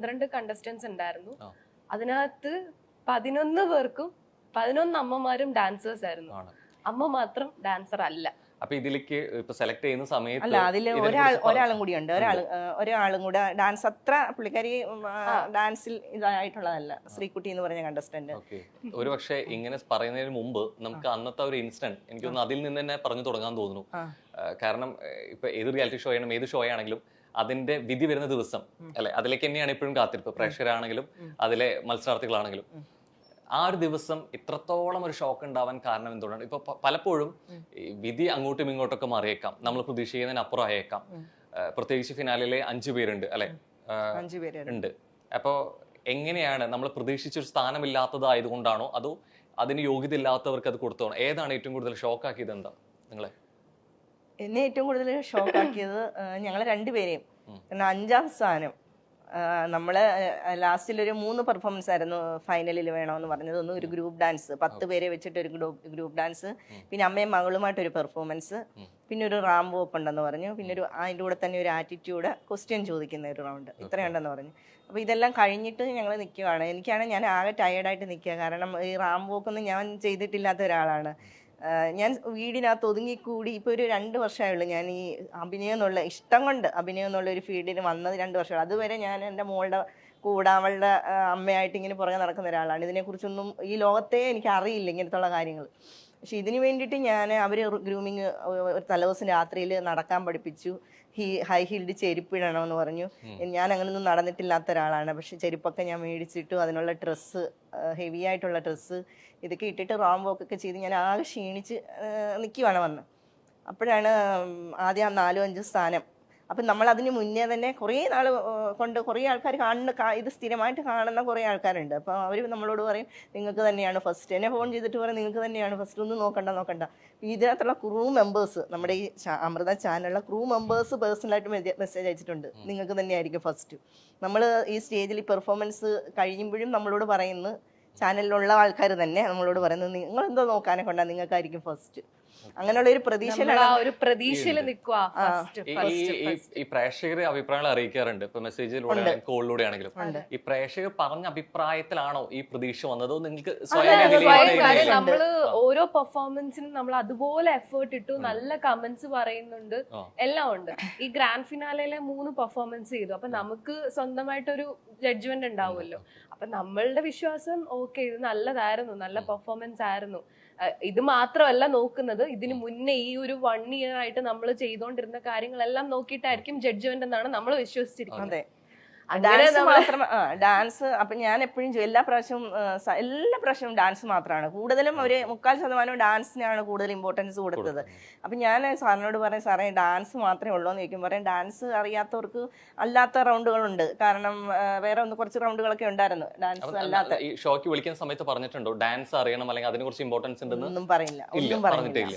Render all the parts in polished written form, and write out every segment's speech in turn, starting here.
12 contestants ഉണ്ടായിരുന്നു. അതിനകത്ത് 11 പേർക്കും 11 അമ്മമാരും ഡാൻസേഴ്സ് ആയിരുന്നു. അമ്മ മാത്രം ഡാൻസർ അല്ല. അപ്പൊ ഇതിലേക്ക് ഇപ്പൊ സെലക്ട് ചെയ്യുന്ന സമയത്ത് അല്ല, അതിൽ ഒരാളും കൂടി ഉണ്ട്. ഒരാളും കൂടെ ഡാൻസ് അത്ര പുള്ളിക്കാരി ഡാൻസിൽ ഇതായിട്ടുള്ളതല്ല, ശ്രീകുട്ടി എന്ന് പറഞ്ഞ കണ്ടസ്റ്റന്റ്. ഒരു പക്ഷേ ഇങ്ങനെ പറയുന്നതിന് മുമ്പ് നമുക്ക് അന്നത്തെ ഒരു ഇൻസിഡന്റ് എനിക്ക് തോന്നുന്നു അതിൽ നിന്ന് തന്നെ പറഞ്ഞു തുടങ്ങാൻ തോന്നുന്നു. കാരണം ഇപ്പൊ ഏത് റിയാലിറ്റി ഷോ ആണെങ്കിലും ഏത് ഷോ ആണെങ്കിലും അതിന്റെ വിധി വരുന്ന ദിവസം അല്ലെ, അതിലേക്ക് തന്നെയാണ് ഇപ്പോഴും കാത്തിരിപ്പ്. പ്രേക്ഷകരാണെങ്കിലും അതിലെ മത്സരാർത്ഥികളാണെങ്കിലും ആ ഒരു ദിവസം ഇത്രത്തോളം ഒരു ഷോക്ക് ഉണ്ടാവാൻ കാരണം എന്തുകൊണ്ടാണ്? ഇപ്പൊ പലപ്പോഴും വിധി അങ്ങോട്ടും ഇങ്ങോട്ടൊക്കെ മാറിയേക്കാം, നമ്മൾ പ്രതീക്ഷിക്കുന്നതിനപ്പുറം ആയേക്കാം. പ്രത്യേകിച്ച് ഫിനാലിലെ 5 പേരുണ്ട് അല്ലെ, 5 പേര് ഉണ്ട്. അപ്പോ എങ്ങനെയാണ് നമ്മൾ പ്രതീക്ഷിച്ചൊരു സ്ഥാനമില്ലാത്തതായതുകൊണ്ടാണോ അതോ അതിന് യോഗ്യത ഇല്ലാത്തവർക്ക് അത് കൊടുത്തോണോ? ഏതാണ് ഏറ്റവും കൂടുതൽ ഷോക്ക് ആക്കിയത്? എന്താ നിങ്ങളെ? എന്നെ ഏറ്റവും കൂടുതൽ ഷോക്ക് ആക്കിയത് ഞങ്ങളെ രണ്ടുപേരെയും. കാരണം 5ാം സ്ഥാനം നമ്മള് ലാസ്റ്റിലൊരു 3 പെർഫോമൻസ് ആയിരുന്നു ഫൈനലിൽ വേണമെന്ന് പറഞ്ഞത്. ഒന്ന് ഒരു ഗ്രൂപ്പ് ഡാൻസ്, 10 പേരെ വെച്ചിട്ട് ഒരു ഗ്രൂപ്പ് ഡാൻസ്, പിന്നെ അമ്മയും മകളുമായിട്ടൊരു പെർഫോമൻസ്, പിന്നെ ഒരു റാംബോ ഓപ്പ് ഉണ്ടെന്ന് പറഞ്ഞു, പിന്നെ അതിൻ്റെ കൂടെ തന്നെ ഒരു ആറ്റിറ്റ്യൂഡ് ക്വസ്റ്റ്യൻ ചോദിക്കുന്ന ഒരു റൗണ്ട്, ഇത്രയുണ്ടെന്ന് പറഞ്ഞു. അപ്പോൾ ഇതെല്ലാം കഴിഞ്ഞിട്ട് ഞങ്ങൾ നിൽക്കുവാണ്. ഞാൻ ആകെ ടയേർഡായിട്ട് നിൽക്കുക. കാരണം ഈ റാംബോ ഒക്കൊന്നും ഞാൻ ചെയ്തിട്ടില്ലാത്ത ഒരാളാണ്. ഞാൻ വീടിനകത്ത് ഒതുങ്ങിക്കൂടി ഇപ്പോൾ ഒരു 2 വർഷമായുള്ളൂ ഞാൻ ഈ അഭിനയം എന്നുള്ള ഇഷ്ടം കൊണ്ട് അഭിനയം എന്നുള്ള ഒരു ഫീൽഡിൽ വന്നത് 2 വർഷം. അതുവരെ ഞാൻ എൻ്റെ മോളുടെ കൂടെ അവളുടെ അമ്മയായിട്ട് ഇങ്ങനെ പുറകെ നടക്കുന്ന ഒരാളാണ്. ഇതിനെക്കുറിച്ചൊന്നും ഈ ലോകത്തെ എനിക്ക് അറിയില്ല ഇങ്ങനത്തുള്ള കാര്യങ്ങൾ. പക്ഷെ ഇതിനു വേണ്ടിയിട്ട് അവർ ഗ്രൂമിങ് ഒരു തലേദിവസം രാത്രിയിൽ നടക്കാൻ പഠിപ്പിച്ചു. ഹൈ ഹീൽഡ് ചെരുപ്പിടണമെന്ന് പറഞ്ഞു. ഞാൻ അങ്ങനെയൊന്നും നടന്നിട്ടില്ലാത്ത ഒരാളാണ്. പക്ഷെ ചെരുപ്പൊക്കെ ഞാൻ മേടിച്ചിട്ടു, അതിനുള്ള ഡ്രസ്സ്, ഹെവി ആയിട്ടുള്ള ഡ്രസ്സ് ഇതൊക്കെ ഇട്ടിട്ട് റാം വോക്കൊക്കെ ചെയ്ത് ഞാൻ ആകെ ക്ഷീണിച്ച് നിൽക്കുവാണ് വന്ന്. അപ്പോഴാണ് ആദ്യം 4-5 സ്ഥാനം. അപ്പം നമ്മൾ അതിന് മുന്നേ തന്നെ കുറേ നാൾ കൊണ്ട് കുറേ ആൾക്കാർ ഇത് സ്ഥിരമായിട്ട് കാണുന്ന കുറേ ആൾക്കാരുണ്ട്. അപ്പോൾ അവർ നമ്മളോട് പറയും നിങ്ങൾക്ക് തന്നെയാണ് ഫസ്റ്റ്. എന്നെ ഫോൺ ചെയ്തിട്ട് പറയും നിങ്ങൾക്ക് തന്നെയാണ് ഫസ്റ്റ്, ഒന്നും നോക്കണ്ട. ഇതിനകത്തുള്ള ക്രൂ മെമ്പേഴ്സ്, നമ്മുടെ ഈ അമൃത ചാനലിലെ ക്രൂ മെമ്പേഴ്സ് പേഴ്സണലായിട്ട് മെസ്സേജ് അയച്ചിട്ടുണ്ട് നിങ്ങൾക്ക് തന്നെയായിരിക്കും ഫസ്റ്റ്. നമ്മൾ ഈ സ്റ്റേജിൽ പെർഫോമൻസ് കഴിയുമ്പോഴും നമ്മളോട് പറയുന്നു, ചാനലിലുള്ള ആൾക്കാർ തന്നെ നമ്മളോട് പറയുന്നത് നിങ്ങളെന്തോ നോക്കാനെ കൊണ്ടാണ് നിങ്ങൾക്കായിരിക്കും ഫസ്റ്റ്. അങ്ങനെയുള്ള ഒരു പ്രതീക്ഷയിൽ നിൽക്കുക. ഈ പ്രേക്ഷകരെ അഭിപ്രായങ്ങൾ അറിയിക്കാറുണ്ട്, ഇപ്പൊ മെസ്സേജിലൂടെ കോളിലൂടെ ആണെങ്കിലും. ഈ പ്രേക്ഷകർ പറഞ്ഞ അഭിപ്രായത്തിലാണോ ഈ പ്രതീക്ഷ വന്നതോ നിങ്ങൾക്ക് നമ്മള് ഓരോ പെർഫോമൻസിനും നമ്മൾ അതുപോലെ എഫേർട്ട് ഇട്ടു, നല്ല കമന്റ്സ് പറയുന്നുണ്ട്, എല്ലാം ഉണ്ട്. ഈ ഗ്രാൻഡ് ഫിനാലയിലെ 3 പെർഫോമൻസ് ചെയ്തു. അപ്പൊ നമുക്ക് സ്വന്തമായിട്ടൊരു ജഡ്ജ്മെന്റ് ഉണ്ടാവുമല്ലോ. അപ്പൊ നമ്മളുടെ വിശ്വാസം ഓക്കെ, ഇത് നല്ലതായിരുന്നു, നല്ല പെർഫോമൻസ് ആയിരുന്നു. ഇത് മാത്രമല്ല നോക്കുന്നത്, ഇതിന് മുന്നേ ഈ ഒരു 1 ഇയർ ആയിട്ട് നമ്മൾ ചെയ്തുകൊണ്ടിരുന്ന കാര്യങ്ങളെല്ലാം നോക്കിയിട്ടായിരിക്കും ജഡ്ജ്മെന്റ് എന്നാണ് നമ്മൾ വിശ്വസിച്ചിരിക്കുന്നത്. ഡാൻസ് അപ്പൊ ഞാൻ എപ്പോഴും എല്ലാ പ്രാവശ്യവും ഡാൻസ് മാത്രമാണ് കൂടുതലും. ഒരു 3/4% ഡാൻസിനാണ് കൂടുതൽ ഇമ്പോർട്ടൻസ് കൊടുത്തത്. അപ്പൊ ഞാൻ സാറിനോട് പറയും, സാറേ ഡാൻസ് മാത്രമേ ഉള്ളൂ എന്ന് ചോദിക്കും. പറയും ഡാൻസ് അറിയാത്തവർക്ക് അല്ലാത്ത റൗണ്ടുകളുണ്ട്. കാരണം വേറെ കുറച്ച് റൗണ്ടുകളൊക്കെ ഉണ്ടായിരുന്നു ഡാൻസ് അല്ലാത്ത. ഷോക്ക് വിളിക്കുന്ന സമയത്ത് പറഞ്ഞിട്ടുണ്ടോ ഡാൻസ് അറിയണം അല്ലെങ്കിൽ അതിനെ കുറിച്ച് ഇമ്പോർട്ടൻസ് ഉണ്ടെന്ന്? ഒന്നും പറയില്ല.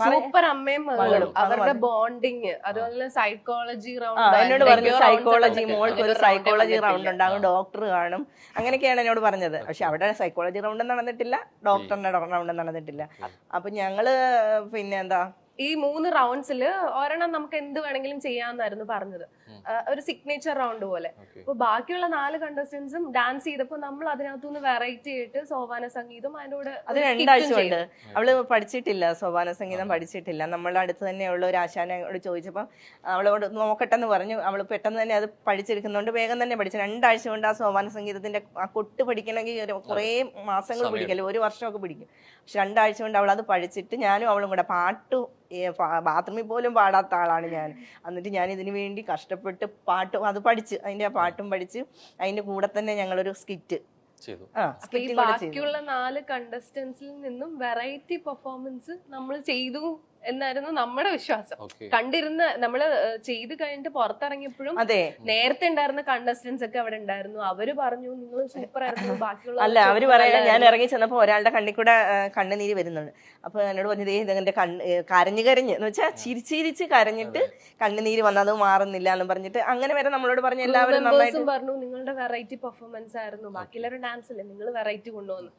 സൂപ്പർ അമ്മയും മകളും, അവരുടെ ബോണ്ടിങ്, അതുപോലെ സൈക്കോളജി റൗണ്ട്. എന്നോട് പറഞ്ഞു സൈക്കോളജി, മോൾക്ക് ഒരു സൈക്കോളജി റൗണ്ട് ഉണ്ടാകും, ഡോക്ടർ കാണും, അങ്ങനെയൊക്കെയാണ് എന്നോട് പറഞ്ഞത്. പക്ഷെ അവിടെ സൈക്കോളജി റൗണ്ട് നടന്നിട്ടില്ല, ഡോക്ടറിന്റെ റൗണ്ട് നടന്നിട്ടില്ല. അപ്പൊ ഞങ്ങള് പിന്നെ എന്താ ഈ 3 റൗണ്ട്സിൽ ഒരെണ്ണം നമുക്ക് എന്ത് വേണമെങ്കിലും ചെയ്യാമെന്നായിരുന്നു പറഞ്ഞത്, ഒരു സിഗ്നേച്ചർ റൗണ്ട് പോലെ. അപ്പൊ ബാക്കിയുള്ള 4 കണ്ടസ്റ്റൻസും ഡാൻസ് ചെയ്തപ്പോ നമ്മൾ അതിനകത്തുനിന്ന് വെറൈറ്റി ആയിട്ട് സോപാന സംഗീതം അതിന്റെ കൂടെ. അത് 2 ആഴ്ച കൊണ്ട് അവള് പഠിച്ചിട്ടില്ല, സോപാന സംഗീതം പഠിച്ചിട്ടില്ല. നമ്മളുടെ അടുത്ത് തന്നെയുള്ള ഒരു ആശാനോട് ചോദിച്ചപ്പോൾ അവളോട് നോക്കട്ടെന്ന് പറഞ്ഞു. അവള് പെട്ടെന്ന് തന്നെ അത് പഠിച്ചെടുക്കുന്നതുകൊണ്ട് വേഗം തന്നെ പഠിച്ചു. 2 ആഴ്ച കൊണ്ട് ആ സോപാന സംഗീതത്തിന്റെ ആ കൊട്ട് പഠിക്കണമെങ്കിൽ കുറേ മാസങ്ങൾ പിടിക്കല്ലോ, 1 വർഷമൊക്കെ പിടിക്കും. പക്ഷെ 2 ആഴ്ച കൊണ്ട് അവളത് പഠിച്ചിട്ട് ഞാനും അവളും കൂടെ ബാത്റൂമിൽ പോലും പാടാത്ത ആളാണ് ഞാൻ. എന്നിട്ട് ഞാൻ ഇതിനു വേണ്ടി കഷ്ടപ്പെട്ട് അത് പഠിച്ച് അതിന്റെ പാട്ടും പഠിച്ച് അതിന്റെ കൂടെ തന്നെ ഞങ്ങളൊരു സ്കിറ്റ്. ബാക്കിയുള്ള 4 കണ്ടസ്റ്റൻസിൽ നിന്നും വെറൈറ്റി പെർഫോമൻസ് നമ്മൾ ചെയ്തു എന്നായിരുന്നു നമ്മുടെ വിശ്വാസം. കണ്ടിരുന്ന നമ്മള് ചെയ്ത് കഴിഞ്ഞിട്ട് പുറത്തിറങ്ങിയപ്പോഴും നേരത്തെ ഉണ്ടായിരുന്ന കണ്ടസ്റ്റൻസ് ഒക്കെ അവിടെ ഉണ്ടായിരുന്നു. അവര് പറഞ്ഞു നിങ്ങൾ സൂപ്പർ ആയിരുന്നു. ബാക്കിയുള്ള അവര് പറയാ, ഞാൻ ഇറങ്ങി ചെന്നപ്പോ ഒരാളുടെ കണ്ണിൽ കൂടെ കണ്ണുനീര് വരുന്നുണ്ട്. അപ്പൊ എന്നോട് പറഞ്ഞത് ഇതെന്റെ കരഞ്ഞ് എന്ന് വെച്ചാൽ ചിരിച്ചിരിച്ച് കരഞ്ഞിട്ട് കണ്ണുനീര് വന്നത് മാറുന്നില്ല എന്ന് പറഞ്ഞിട്ട് അങ്ങനെ വരെ നമ്മളോട് പറഞ്ഞു. എല്ലാവരും പറഞ്ഞു നിങ്ങളുടെ വെറൈറ്റി പെർഫോമൻസ് ആയിരുന്നു, ബാക്കിയുള്ളവരുടെ ഡാൻസ് അല്ലേ, നിങ്ങൾ വെറൈറ്റി കൊണ്ടുവന്നു.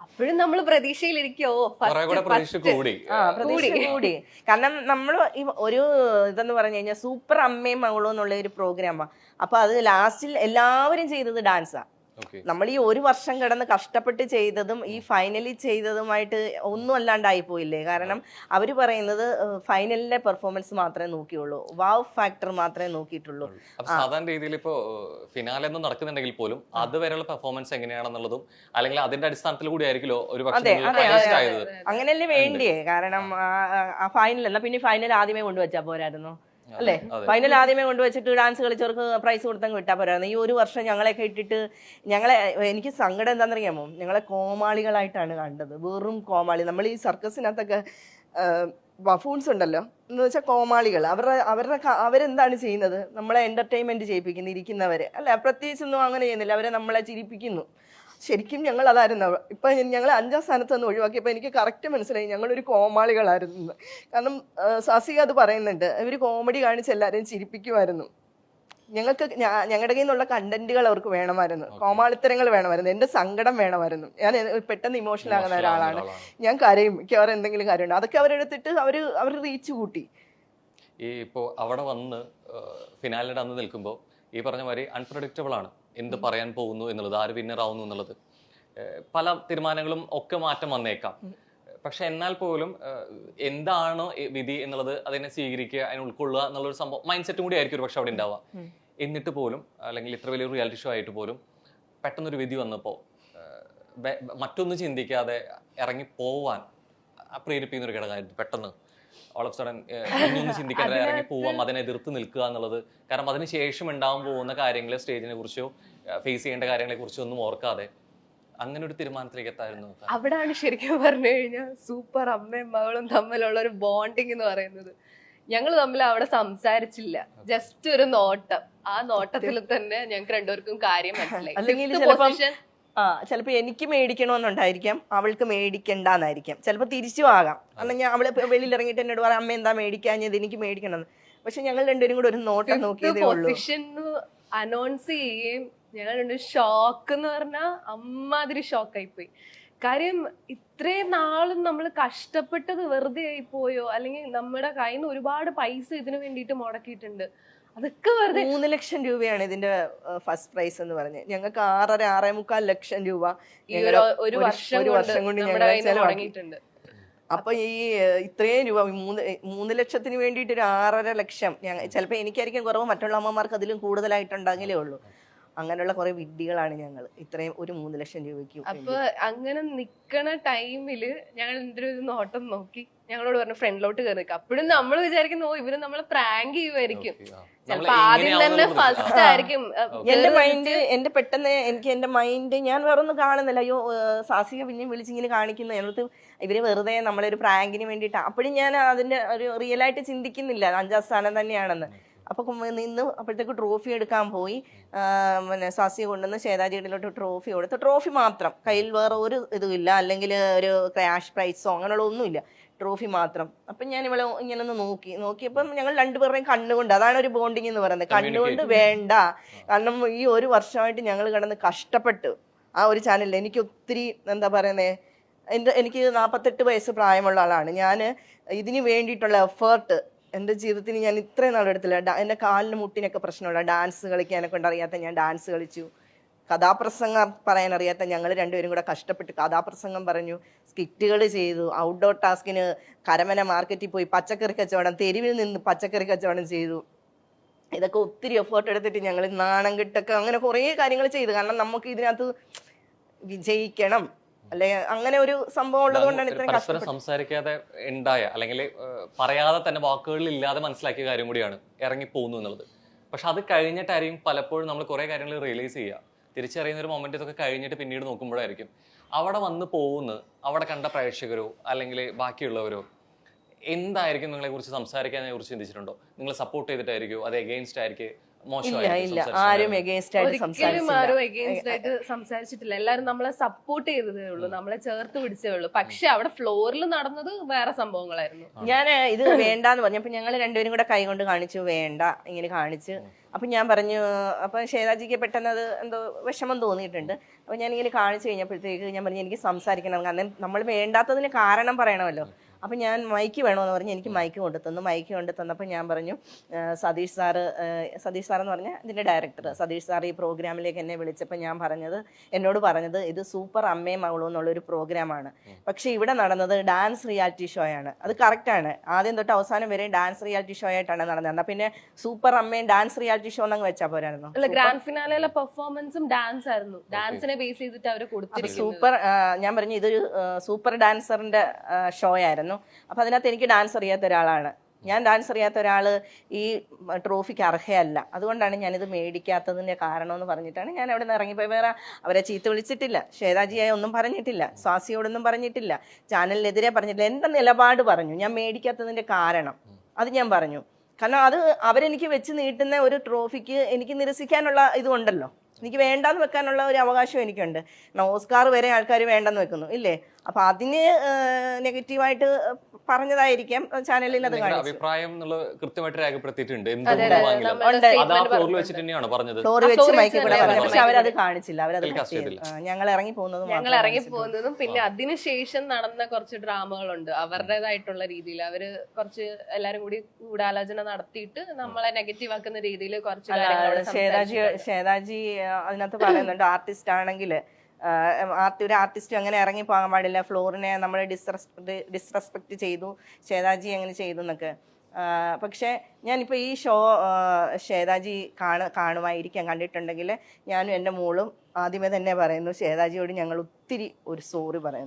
അപ്പോഴും നമ്മൾ പ്രതീക്ഷയിലിരിക്കോ കുറെ കൂടെ പ്രതീക്ഷ കൂടി. പ്രതീക്ഷ കൂടി. കാരണം നമ്മൾ ഈ ഒരു ഇതെന്ന് പറഞ്ഞു കഴിഞ്ഞാൽ സൂപ്പർ അമ്മയും മകളും എന്നുള്ള ഒരു പ്രോഗ്രാമാണ്. അപ്പൊ അത് ലാസ്റ്റിൽ എല്ലാവരും ചെയ്തത് ഡാൻസാ. നമ്മൾ ഈ ഒരു വർഷം കിടന്ന് കഷ്ടപ്പെട്ട് ചെയ്തതും ഈ ഫൈനലി ചെയ്തതുമായിട്ട് ഒന്നും അല്ലാണ്ടായി പോയില്ലേ. കാരണം അവര് പറയുന്നത് ഫൈനലിലെ പെർഫോമൻസ് മാത്രമേ നോക്കിയുള്ളൂ, വാവ് ഫാക്ടർ മാത്രമേ നോക്കിയിട്ടുള്ളൂ. സാധാരണ രീതിയിൽ ഇപ്പോ ഫിനാലെ ഒന്നും നടക്കുന്നുണ്ടെങ്കിൽ പോലും അതുവരെയുള്ള പെർഫോമൻസ് എങ്ങനെയാണെന്നുള്ളതും അല്ലെങ്കിൽ അതിന്റെ അടിസ്ഥാനത്തിൽ കൂടി ആയിരിക്കുമല്ലോ ഒരു അങ്ങനെയല്ലേ വേണ്ടിയേ. കാരണം ആ ഫൈനൽ എന്നാ പിന്നെ ഫൈനൽ ആദ്യമേ കൊണ്ടുവച്ചാ പോരായിരുന്നു അല്ലേ? ഫൈനൽ ആദ്യമേ കൊണ്ടുവച്ചിട്ട് ഡാൻസ് കളിച്ചവർക്ക് പ്രൈസ് കൊടുത്തങ്ങ് വിട്ടാൽ പോരായിരുന്നു. ഈ ഒരു വർഷം ഞങ്ങളെയൊക്കെ ഇട്ടിട്ട് എനിക്ക് സങ്കടം എന്താണെന്നറിയാമോ, ഞങ്ങളെ കോമാളികളായിട്ടാണ് കണ്ടത്. വെറും കോമാളി. നമ്മൾ ഈ സർക്കസിനകത്തൊക്കെ ബഫൂൺസ് ഉണ്ടല്ലോ എന്ന് വെച്ചാൽ കോമാളികൾ. അവരെന്താണ് ചെയ്യുന്നത്? നമ്മളെ എന്റർടൈൻമെന്റ് ചെയ്യിപ്പിക്കുന്നു ഇരിക്കുന്നവരെ അല്ല, പ്രത്യേകിച്ചൊന്നും അങ്ങനെ ചെയ്യുന്നില്ല. അവരെ നമ്മളെ ചിരിപ്പിക്കുന്നു. ശരിക്കും ഞങ്ങൾ അതായിരുന്നു. ഇപ്പൊ ഞങ്ങൾ 5ാം സ്ഥാനത്ത് നിന്ന് ഒഴിവാക്കിയപ്പോൾ എനിക്ക് കറക്റ്റ് മനസ്സിലായി ഞങ്ങളൊരു കോമാളികളായിരുന്നു. കാരണം സാസിക അത് പറയുന്നുണ്ട്, ഇവർ കോമഡി കാണിച്ച് എല്ലാവരെയും ചിരിപ്പിക്കുമായിരുന്നു. ഞങ്ങൾക്ക് ഞങ്ങളുടെ കയ്യിൽ നിന്നുള്ള കണ്ടന്റുകൾ അവർക്ക് വേണമായിരുന്നു, കോമാളിത്തരങ്ങൾ വേണമായിരുന്നു, എന്റെ സങ്കടം വേണമായിരുന്നു. ഞാൻ പെട്ടെന്ന് ഇമോഷണൽ ആകുന്ന ഒരാളാണ്, ഞാൻ കരയും, എനിക്ക് അവർ എന്തെങ്കിലും കാര്യമുണ്ട്, അതൊക്കെ അവരെടുത്തിട്ട് അവർ റീച്ച് കൂട്ടി. ഈ ഇപ്പോൾ അവിടെ വന്ന് ഫിനാലിന്റെ അന്ന് നിൽക്കുമ്പോൾ ഈ പറഞ്ഞ മാതിരി അൺപ്രഡിക്റ്റബിൾ ആണ് എന്ത് പറയാൻ പോകുന്നു എന്നുള്ളത്, ആര് വിന്നർ ആവുന്നു എന്നുള്ളത്. പല തീരുമാനങ്ങളും ഒക്കെ മാറ്റം വന്നേക്കാം. പക്ഷെ എന്നാൽ പോലും എന്താണ് വിധി എന്നുള്ളത് അതിനെ സ്വീകരിക്കുക, അതിനെ ഉൾക്കൊള്ളുക എന്നുള്ളൊരു സംഭവം മൈൻഡ് സെറ്റും കൂടി ആയിരിക്കും ഒരു പക്ഷെ അവിടെ ഉണ്ടാവുക. എന്നിട്ട് പോലും അല്ലെങ്കിൽ ഇത്ര വലിയൊരു റിയാലിറ്റി ഷോ ആയിട്ട് പോലും പെട്ടെന്നൊരു വിധി വന്നപ്പോൾ മറ്റൊന്നും ചിന്തിക്കാതെ ഇറങ്ങി പോവാൻ പ്രേരിപ്പിക്കുന്ന ഒരു ഘടകമായിരുന്നു. പെട്ടെന്ന് ഓൾ ഓഫ് സഡൻ ഒന്നും ചിന്തിക്കാതെ ഇറങ്ങി പോവാം, അതിനെ എതിർത്ത് നിൽക്കുക എന്നുള്ളത്. കാരണം അതിന് ശേഷം ഉണ്ടാവാൻ പോകുന്ന കാര്യങ്ങൾ, സ്റ്റേജിനെ കുറിച്ചോ ഫേസ് ചെയ്യേണ്ട കാര്യങ്ങളെ കുറിച്ചോ ഒന്നും ഓർക്കാതെ അങ്ങനെ ഒരു തീരുമാനത്തിലേക്ക് എത്തായിരുന്നു. അവിടാണ് ശരിക്കും പറഞ്ഞു കഴിഞ്ഞാൽ സൂപ്പർ അമ്മയും മകളും തമ്മിലുള്ള ഒരു ബോണ്ടിങ് എന്ന് പറയുന്നത്. ഞങ്ങൾ തമ്മിൽ അവിടെ സംസാരിച്ചില്ല, ജസ്റ്റ് ഒരു നോട്ടം. ആ നോട്ടത്തിൽ തന്നെ ഞങ്ങൾക്ക് രണ്ടുപേർക്കും കാര്യം മനസ്സിലായി. ചിലപ്പോ എനിക്ക് മേടിക്കണമെന്നുണ്ടായിരിക്കാം, അവൾക്ക് മേടിക്കണ്ടെന്നായിരിക്കാം, ചിലപ്പോ തിരിച്ചു ആകാം. അല്ലെങ്കിൽ അവള് വെളിയിൽ ഇറങ്ങിയിട്ട് എന്നോട് പറയാം അമ്മ എന്താ മേടിക്കാഞ്ഞത്, എനിക്ക് മേടിക്കണം. പക്ഷെ ഞങ്ങൾ രണ്ടുപേരും കൂടെ ഒരു നോട്ടം നോക്കിയതേ ഉള്ളൂ. അനൗൺസ് ചെയ്യുകയും ഞങ്ങൾ രണ്ടും ഷോക്ക് എന്ന് പറഞ്ഞാൽ അമ്മാതിരി ഷോക്കായിപ്പോയി. കാര്യം ഇത്രയും നാളും നമ്മൾ കഷ്ടപ്പെട്ടത് വെറുതെ ആയി പോയോ, അല്ലെങ്കിൽ നമ്മുടെ കയ്യിൽ നിന്ന് ഒരുപാട് പൈസ ഇതിനു വേണ്ടിയിട്ട് മുടക്കിയിട്ടുണ്ട്, അതൊക്കെ വെറുതെ. 3 ലക്ഷം രൂപയാണ് ഇതിന്റെ ഫസ്റ്റ് പ്രൈസ് എന്ന് പറഞ്ഞ്. ഞങ്ങൾക്ക് 6.5 ലക്ഷം രൂപ ഒരു വർഷം കൊണ്ട് ഞങ്ങൾ. അപ്പൊ ഈ ഇത്രയും രൂപ 3 ലക്ഷത്തിന് വേണ്ടിയിട്ട് ഒരു 6.5 ലക്ഷം ചിലപ്പോ എനിക്കായിരിക്കും കുറവ്, മറ്റുള്ള അമ്മമാർക്ക് അതിലും കൂടുതലായിട്ടുണ്ടെങ്കിലേ ഉള്ളൂ. അങ്ങനെയുള്ള കുറെ വിഡ്ഢികളാണ് ഞങ്ങൾ ഇത്രയും ഒരു 3 ലക്ഷം രൂപയ്ക്ക്. അപ്പൊ അങ്ങനെ നിക്കണ ടൈമില് ഞങ്ങൾ എന്തൊരു നോട്ടം നോക്കി ഞങ്ങളോട് പറഞ്ഞു ഫ്രണ്ടിലോട്ട് കയറി നിൽക്കാം. അപ്പോഴും നമ്മൾ വിചാരിക്കുന്നു ഇവര് നമ്മളെ പ്രാങ്ക് ചെയ്യുമായിരിക്കും, ചിലപ്പോ ആദ്യം തന്നെ ഫസ്റ്റ് ആയിരിക്കും. എന്റെ മൈൻഡ് എന്റെ മൈൻഡ് ഞാൻ വേറെ ഒന്നും കാണുന്നില്ല. അയ്യോ സാസിക പിന്നെ വിളിച്ചിങ്ങനെ കാണിക്കുന്നു, അതിനകത്ത് ഇവര് വെറുതെ നമ്മളെ ഒരു പ്രാങ്കിന് വേണ്ടിയിട്ട്. അപ്പോഴും ഞാൻ അതിന്റെ ഒരു റിയൽ ആയിട്ട് ചിന്തിക്കുന്നില്ല 5ാം സ്ഥാനം തന്നെയാണെന്ന്. അപ്പൊ നിന്ന് അപ്പോഴത്തേക്ക് ട്രോഫി എടുക്കാൻ പോയി. പിന്നെ സാസിയെ കൊണ്ടുവന്ന് ശ്വേതാജിയിലോട്ട് ട്രോഫി കൊടുത്ത്, ട്രോഫി മാത്രം, കയ്യിൽ വേറെ ഒരു ഇതും ഇല്ല, അല്ലെങ്കിൽ ഒരു ക്യാഷ് പ്രൈസോ അങ്ങനെയുള്ള ഒന്നുമില്ല, ട്രോഫി മാത്രം. അപ്പൊ ഞാൻ ഇവളെ ഇങ്ങനെ ഒന്ന് നോക്കിയപ്പം ഞങ്ങൾ രണ്ടുപേരുടെയും കണ്ണുകൊണ്ട്, അതാണ് ഒരു ബോണ്ടിങ് എന്ന് പറയുന്നത്. കണ്ണുകൊണ്ട് വേണ്ട, കാരണം ഈ ഒരു വർഷമായിട്ട് ഞങ്ങൾ കിടന്ന് കഷ്ടപ്പെട്ടു ആ ഒരു ചാനലിൽ. എനിക്ക് ഒത്തിരി എന്താ പറയുന്നേ, എനിക്ക് 48 വയസ്സ് പ്രായമുള്ള ആളാണ് ഞാൻ. ഇതിന് വേണ്ടിയിട്ടുള്ള എഫേർട്ട് എൻ്റെ ജീവിതത്തിൽ ഞാൻ ഇത്രയും നാളെടുത്തില്ല. എൻ്റെ കാലിന് മുട്ടിനൊക്കെ പ്രശ്നമുള്ള, ഡാൻസ് കളിക്കാനൊക്കെ കൊണ്ടറിയാത്ത ഞാൻ ഡാൻസ് കളിച്ചു. കഥാപ്രസംഗം പറയാനറിയാത്ത ഞങ്ങൾ രണ്ടുപേരും കൂടെ കഷ്ടപ്പെട്ട് കഥാപ്രസംഗം പറഞ്ഞു, സ്കിറ്റുകൾ ചെയ്തു, ഔട്ട്ഡോർ ടാസ്കിന് കരമന മാർക്കറ്റിൽ പോയി പച്ചക്കറി കച്ചവടം, തെരുവിൽ നിന്ന് പച്ചക്കറി കച്ചവടം ചെയ്തു. ഇതൊക്കെ ഒത്തിരി എഫേർട്ട് എടുത്തിട്ട് ഞങ്ങൾ നാണം കെട്ടൊക്കെ അങ്ങനെ കുറേ കാര്യങ്ങൾ ചെയ്തു. കാരണം നമുക്ക് ഇതിനകത്ത് വിജയിക്കണം, അല്ലെ അങ്ങനെ ഒരു സംഭവം ഉള്ളത് കൊണ്ടാണ് ഇത്രയും പരസ്പരം സംസാരിക്കാതെ ഉണ്ടായ, അല്ലെങ്കിൽ പറയാതെ തന്നെ വാക്കുകളിൽ ഇല്ലാതെ മനസ്സിലാക്കിയ കാര്യം കൂടിയാണ് ഇറങ്ങി പോകുന്നു എന്നുള്ളത്. പക്ഷെ അത് കഴിഞ്ഞിട്ടായിരിക്കും പലപ്പോഴും നമ്മൾ കുറെ കാര്യങ്ങൾ റിയലൈസ് ചെയ്യുക, തിരിച്ചറിയുന്ന ഒരു മൊമെന്റ് ഇതൊക്കെ കഴിഞ്ഞിട്ട് പിന്നീട് നോക്കുമ്പോഴായിരിക്കും അവിടെ വന്ന് പോകുന്ന, അവിടെ കണ്ട പ്രേക്ഷകരോ അല്ലെങ്കിൽ ബാക്കിയുള്ളവരോ എന്തായിരിക്കും നിങ്ങളെ കുറിച്ച് സംസാരിക്കാനെ കുറിച്ച് ചിന്തിച്ചിട്ടുണ്ടോ? നിങ്ങൾ സപ്പോർട്ട് ചെയ്തിട്ടായിരിക്കോ, അത് എഗെയിൻസ്റ്റ് ആയിരിക്കും? ആരും സംസാരിച്ചിട്ടില്ല, എല്ലാരും നമ്മളെ സപ്പോർട്ട് ചെയ്തതേ ഉള്ളൂ, നമ്മളെ ചേർത്ത് പിടിച്ചേ ഉള്ളൂ. പക്ഷെ അവിടെ ഫ്ലോറിൽ നടന്നത് വേറെ സംഭവങ്ങളായിരുന്നു. ഞാൻ ഇത് വേണ്ടാന്ന് പറഞ്ഞപ്പോ ഞങ്ങൾ രണ്ടുപേരും കൂടെ കൈ കൊണ്ട് കാണിച്ചു, വേണ്ട ഇങ്ങനെ കാണിച്ച് അപ്പം ഞാൻ പറഞ്ഞു, അപ്പം ശ്വേതാജിക്ക് പെട്ടെന്ന് അത് എന്തോ വിഷമം തോന്നിയിട്ടുണ്ട്. അപ്പം ഞാനിങ്ങനെ കാണിച്ചു കഴിഞ്ഞപ്പോഴത്തേക്ക് ഞാൻ പറഞ്ഞു എനിക്ക് സംസാരിക്കണം, കാരണം നമ്മൾ വേണ്ടാത്തതിന് കാരണം പറയണമല്ലോ. അപ്പം ഞാൻ മൈക്ക് വേണമെന്ന് പറഞ്ഞ് എനിക്ക് മൈക്ക് കൊണ്ടു തന്നപ്പോൾ ഞാൻ പറഞ്ഞു സതീഷ് സാറെന്ന് പറഞ്ഞാൽ ഇതിൻ്റെ ഡയറക്ടർ സതീഷ് സാർ ഈ പ്രോഗ്രാമിലേക്ക് എന്നെ വിളിച്ചപ്പോൾ എന്നോട് പറഞ്ഞത് ഇത് സൂപ്പർ അമ്മയും മകളും എന്നുള്ളൊരു പ്രോഗ്രാമാണ്, പക്ഷേ ഇവിടെ നടന്നത് ഡാൻസ് റിയാലിറ്റി ഷോ ആണ്. അത് കറക്റ്റാണ്, ആദ്യം തൊട്ട് അവസാനം വരെ ഡാൻസ് റിയാലിറ്റി ഷോ ആയിട്ടാണ് നടന്നത്. എന്നാൽ പിന്നെ സൂപ്പർ അമ്മയും ഡാൻസ് റിയാലിറ്റി ഷോ എന്നങ്ങ് വെച്ചാൽ പോരായിരുന്നു. അല്ല, ഗ്രാൻഡ് ഫിനാലയിലെ പെർഫോമൻസും ഡാൻസ് ആയിരുന്നു, ഡാൻസിനെ ബേസ് ചെയ്തിട്ട് അവർ കൊടുത്തിരിക്കുന്നത്. സൂപ്പർ, ഞാൻ പറഞ്ഞു ഇതൊരു സൂപ്പർ ഡാൻസറിന്റെ ഷോ ആയിരുന്നു. അപ്പൊ അതിനകത്ത് എനിക്ക് ഡാൻസ് അറിയാത്ത ഒരാളാണ്, ഞാൻ ഡാൻസ് അറിയാത്ത ഒരാള് ഈ ട്രോഫിക്ക് അർഹയല്ല, അതുകൊണ്ടാണ് ഞാനിത് മേടിക്കാത്തതിന്റെ കാരണം എന്ന് പറഞ്ഞിട്ടാണ് ഞാൻ അവിടെ നിന്ന് ഇറങ്ങിപ്പോയി. വേറെ അവരെ ചീത്ത വിളിച്ചിട്ടില്ല, ശ്വേതാജിയായി ഒന്നും പറഞ്ഞിട്ടില്ല, സ്വാസിയോടൊന്നും പറഞ്ഞിട്ടില്ല, ചാനലിനെതിരെ പറഞ്ഞിട്ടില്ല. എന്റെ നിലപാട് പറഞ്ഞു, ഞാൻ മേടിക്കാത്തതിന്റെ കാരണം അത് ഞാൻ പറഞ്ഞു. കാരണം അത് അവരെനിക്ക് വെച്ച് നീട്ടുന്ന ഒരു ട്രോഫിക്ക് എനിക്ക് നിരസിക്കാനുള്ള ഇതുണ്ടല്ലോ, എനിക്ക് വേണ്ടാന്ന് വെക്കാനുള്ള ഒരു അവകാശം എനിക്കുണ്ട്. ഓസ്കാർ വരെ ആൾക്കാർ വേണ്ടെന്ന് വെക്കുന്നു ഇല്ലേ, അപ്പൊ അതിന് നെഗറ്റീവായിട്ട് പറഞ്ഞതായിരിക്കാം ചാനലിൽ അത് അഭിപ്രായം കൃത്യമായിട്ട് രേഖപ്പെടുത്തിയിട്ടുണ്ട്. ഫ്ലോറിൽ വെച്ച് മൈക്കിൽ കൂടെ പറഞ്ഞു, പക്ഷെ അവരത് കാണിച്ചില്ല, അവരത് ഞങ്ങൾ ഇറങ്ങി പോകുന്നതും പിന്നെ അതിനുശേഷം നടന്ന കുറച്ച് ഡ്രാമകളുണ്ട് അവരുടേതായിട്ടുള്ള രീതിയിൽ. അവര് കുറച്ച് എല്ലാരും കൂടി ഗൂഢാലോചന നടത്തിയിട്ട് നമ്മളെ നെഗറ്റീവ് ആക്കുന്ന രീതിയിൽ കുറച്ച് ശ്വേതാജി അതിനകത്ത് പറയുന്നുണ്ട്, ആർട്ടിസ്റ്റ് ആണെങ്കിൽ ഒരു ആർട്ടിസ്റ്റ് അങ്ങനെ ഇറങ്ങി പോകാൻ പാടില്ല, ഫ്ലോറിനെ നമ്മൾ ഡിസ്റെസ്പെക്ട് ചെയ്തു, ശ്വേതാജി അങ്ങനെ ചെയ്തു എന്നൊക്കെ. പക്ഷേ ഞാനിപ്പോൾ ഈ ഷോ ശ്വേതാജി കാണുമായിരിക്കാം, കണ്ടിട്ടുണ്ടെങ്കിൽ ഞാനും എൻ്റെ മോളും ആദ്യമേ തന്നെ പറയുന്നു ശ്വേതാജിയോട് ഞങ്ങൾ ഒത്തിരി ഒരു സോറി പറയുന്നു.